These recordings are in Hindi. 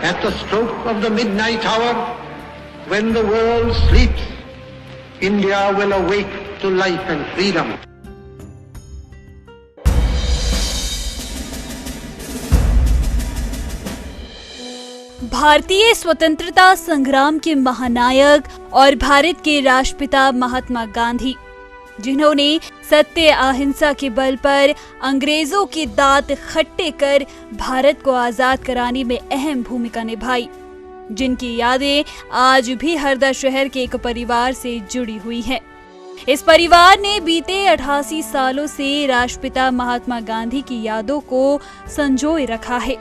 At the stroke of the midnight hour, when the world sleeps, India will awake to life and freedom. भारतीय स्वतंत्रता संग्राम के महानायक और भारत के राष्ट्रपिता महात्मा गांधी, जिन्होंने सत्य अहिंसा के बल पर अंग्रेजों के दांत खट्टे कर भारत को आजाद कराने में अहम भूमिका निभाई, जिनकी यादें आज भी हरदा शहर के एक परिवार से जुड़ी हुई हैं। इस परिवार ने बीते 88 सालों से राष्ट्रपिता महात्मा गांधी की यादों को संजोए रखा है।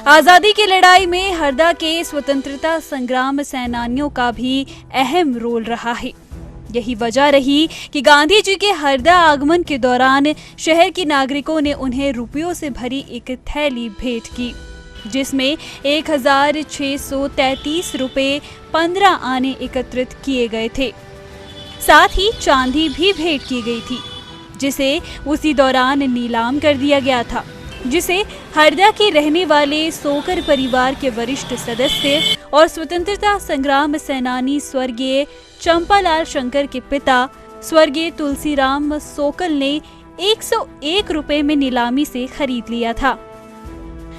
आजादी की लड़ाई में हरदा के स्वतंत्रता संग्राम सेनानियों का भी अहम रोल रहा है। यही वजह रही कि गांधी जी के हरदा आगमन के दौरान शहर के नागरिकों ने उन्हें रुपयों से भरी एक थैली भेंट की, जिसमें 1633 रुपए 15 आने एकत्रित किए गए थे। साथ ही चांदी भी भेंट की गई थी, जिसे उसी दौरान नीलाम कर दिया गया था, जिसे हरदा के रहने वाले सोकर परिवार के वरिष्ठ सदस्य और स्वतंत्रता संग्राम सेनानी स्वर्गीय चंपालाल शंकर के पिता स्वर्गीय तुलसीराम सोकल ने 101 रुपए में नीलामी से खरीद लिया था।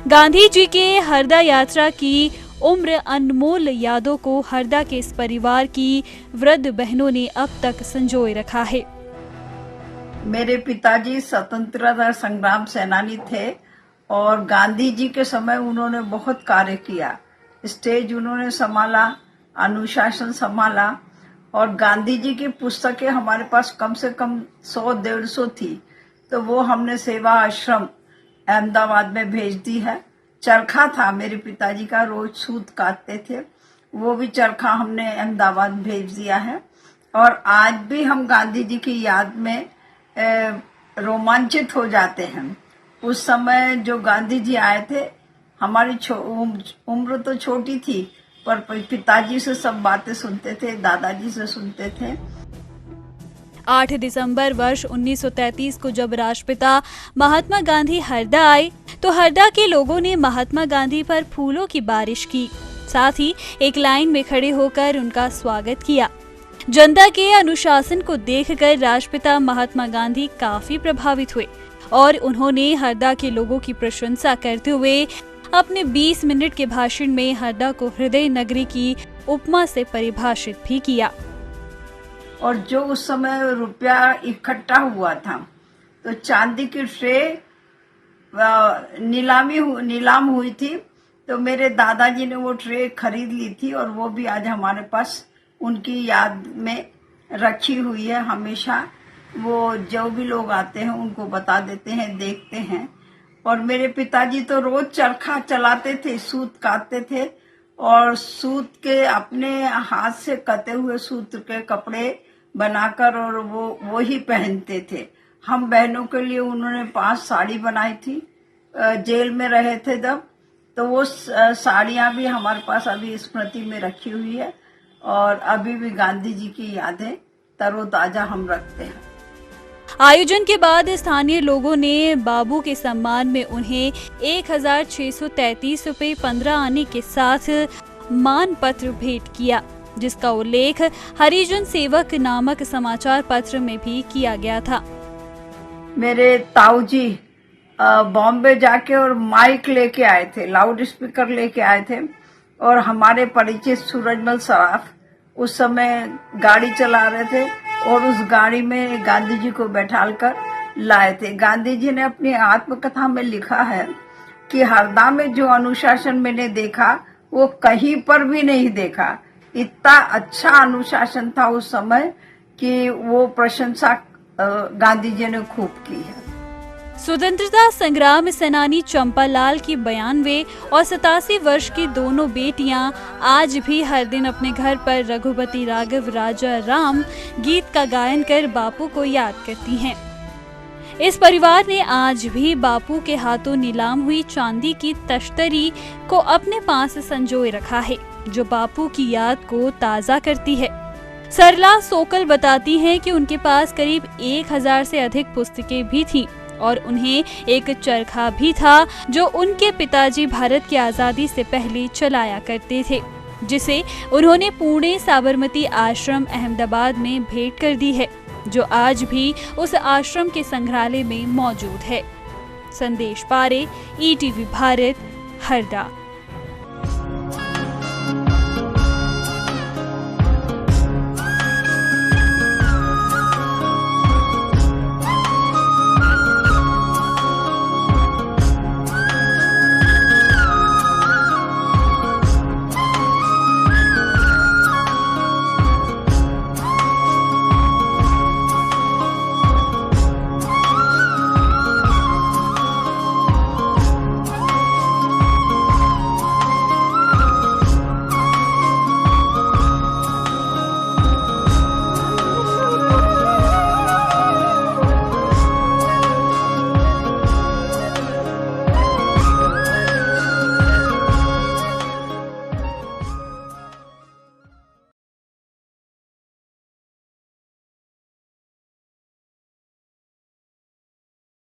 गांधी जी के हरदा यात्रा की उम्र अनमोल यादों को हरदा के इस परिवार की वृद्ध बहनों ने अब तक संजोए रखा है। मेरे पिताजी स्वतंत्रता संग्राम सेनानी थे और गांधी जी के समय उन्होंने बहुत कार्य किया। स्टेज उन्होंने संभाला, अनुशासन संभाला और गांधी जी की पुस्तकें हमारे पास कम से कम 100-150 थी, तो वो हमने सेवा आश्रम अहमदाबाद में भेज दी है। चरखा था मेरे पिताजी का, रोज सूत काटते थे, वो भी चरखा हमने अहमदाबाद भेज दिया है। और आज भी हम गांधी जी की याद में रोमांचित हो जाते हैं। उस समय जो गांधी जी आए थे, हमारी उम्र तो छोटी थी, पर पिताजी से सब बातें सुनते थे, दादाजी से सुनते थे। 8 दिसंबर वर्ष 1933 को जब राष्ट्रपिता महात्मा गांधी हरदा आए, तो हरदा के लोगों ने महात्मा गांधी पर फूलों की बारिश की, साथ ही एक लाइन में खड़े होकर उनका स्वागत किया। जनता के अनुशासन को देखकर राष्ट्रपिता महात्मा गांधी काफी प्रभावित हुए और उन्होंने हरदा के लोगों की प्रशंसा करते हुए अपने 20 मिनट के भाषण में हरदा को हृदय नगरी की उपमा से परिभाषित भी किया। और जो उस समय रुपया इकट्ठा हुआ था, तो चांदी की ट्रे नीलाम हुई थी, तो मेरे दादाजी ने वो ट्रे खरीद ली थी और वो भी आज हमारे पास उनकी याद में रखी हुई है। हमेशा वो जो भी लोग आते हैं उनको बता देते हैं, देखते हैं। और मेरे पिताजी तो रोज चरखा चलाते थे, सूत काटते थे और सूत के अपने हाथ से कटे हुए सूत के कपड़े बनाकर और वो ही पहनते थे। हम बहनों के लिए उन्होंने 5 साड़ी बनाई थी, जेल में रहे थे जब, तो वो साड़ियां भी हमारे पास अभी स्मृति में रखी हुई है और अभी भी गांधी जी की यादें तरोताजा हम रखते हैं। आयोजन के बाद स्थानीय लोगों ने बाबू के सम्मान में उन्हें 1633 रुपए 15 आने के साथ मान पत्र भेंट किया, जिसका उल्लेख हरिजन सेवक नामक समाचार पत्र में भी किया गया था। मेरे ताऊ जी बॉम्बे जाके और माइक लेके आए थे, लाउड स्पीकर लेके आए थे और हमारे परिचित सूरजमल सराफ उस समय गाड़ी चला रहे थे और उस गाड़ी में गांधी जी को बैठालकर लाए थे। गांधी जी ने अपनी आत्मकथा में लिखा है कि हरदा में जो अनुशासन मैंने देखा वो कहीं पर भी नहीं देखा। इतना अच्छा अनुशासन था उस समय कि वो प्रशंसा गांधी जी ने खूब की है। स्वतंत्रता संग्राम सेनानी चंपालाल की 92 और 87 वर्ष की दोनों बेटियां आज भी हर दिन अपने घर पर रघुपति राघव राजा राम गीत का गायन कर बापू को याद करती हैं। इस परिवार ने आज भी बापू के हाथों नीलाम हुई चांदी की तश्तरी को अपने पास संजोए रखा है, जो बापू की याद को ताज़ा करती है। सरला सोकल बताती हैं कि उनके पास करीब 1000 से अधिक पुस्तकें भी थीं और उन्हें एक चरखा भी था जो उनके पिताजी भारत की आज़ादी से पहले चलाया करते थे, जिसे उन्होंने पुणे साबरमती आश्रम अहमदाबाद में भेंट कर दी है, जो आज भी उस आश्रम के संग्रहालय में मौजूद है। संदेश पारे, ETV भारत, हरदा।